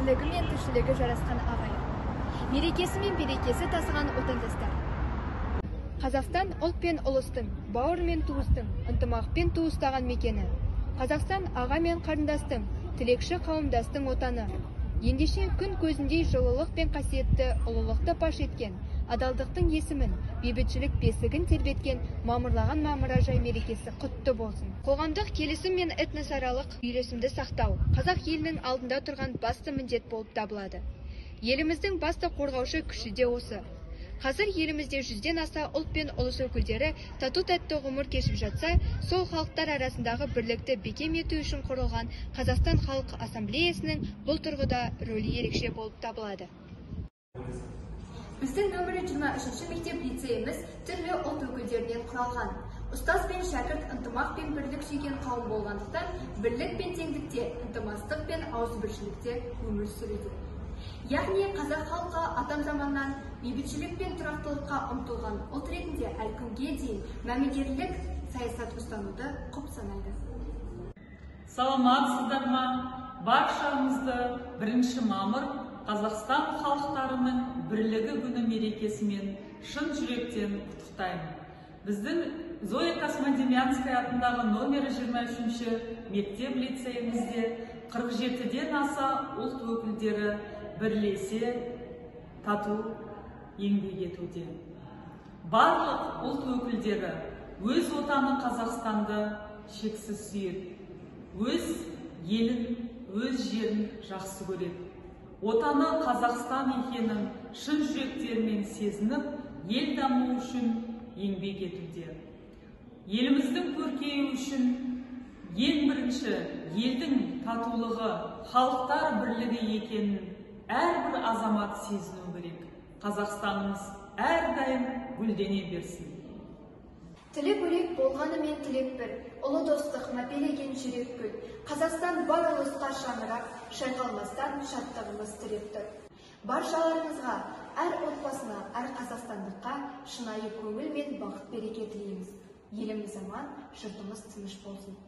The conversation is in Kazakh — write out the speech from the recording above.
бірлігі мен тіршілігі жарасқан ағайын. Мерекесі мен берекесі тасыған отандастар. Қазақстан ұлт пен ұлыстың, бауыр мен туыстың, ынтымақпен туыстаған мекені. Қазақстан аға мен қарындастың, тілекші қауымдастың отаны. Ендеше күн көзіндей жылылық пен қасиетті ұлылықты паш еткен, адалдықтың есімін, бейбітшілік бесігін тербеткен мамырлаған мамыражай мерекесі құтты болсын. Қоғамдық келісім мен этносаралық үйлесімді сақтау қазақ елінің алдында тұрған басты міндет болып табылады. Еліміздің басты қорғаушы күші де осы. Қазір елімізде 100-ден аса ұлт пен ұлыс өкілдері тату-тәтті ғұмыр кешіп жатса, сол халықтар арасындағы бірлікті бекем ету үшін құрылған Қазақстан Халық Ассамблеясының бұл тұрғыда рөлі ерекше болып табылады. Біздің нөмірі 23 мектеп лицейіміз түрлі ұлт өкілдерінен құралған. Ұстаз бен шәкірт ынтымақ пен бірлік сүйген қауым болғандықтан, бірлік пен теңдікте, ынтымақтастық пен ауызбіршілікте өмір сүруде. Яғни қазақ халқы атам заманнан бейбітшілік пен тұрақтылыққа ұмтылған ұлт ретінде әлі күнге дейін мәмілегерлік саясат ұстануды құп санайды. Саламатсыздар ма? Баршаңызды 1 мамыр Қазақстан халықтарының бірлігі күні мерекесімен шын жүректен құттықтаймын. Біздің Зоя Космодемьянская атындағы номері 23-ші мектеп лицейімізде 47-ден аса ұлт өкілдері бірлесе тату еңбек етуде. Барлық ұлт өкілдері өз отаны Қазақстанды шексіз сүйеді. Өз елін, өз жерін жақсы көреді. Отаны Қазақстан екенін шын жүректермен сезініп, ел даму үшін еңбек етуде. Еліміздің көркеюі үшін ең бірінші елдің татулығы, халықтар бірлігі екенін әрбір азамат сезіну керек. Қазақстанымыз әрдайым гүлдене берсін. Тілі бөлек болғанымен тілек бір, ұлы достық мәпелеген жүрек гүл. Қазақстан бар ұлысқа шаңырақ, шайқалмастан шаттығымыз тіреп тұр. Баршаларыңызға, әр отбасына, әр қазақстандыққа шынайы көңіл мен бақыт береке тілейміз. Еліміз аман, жұртымыз тыныш болсын.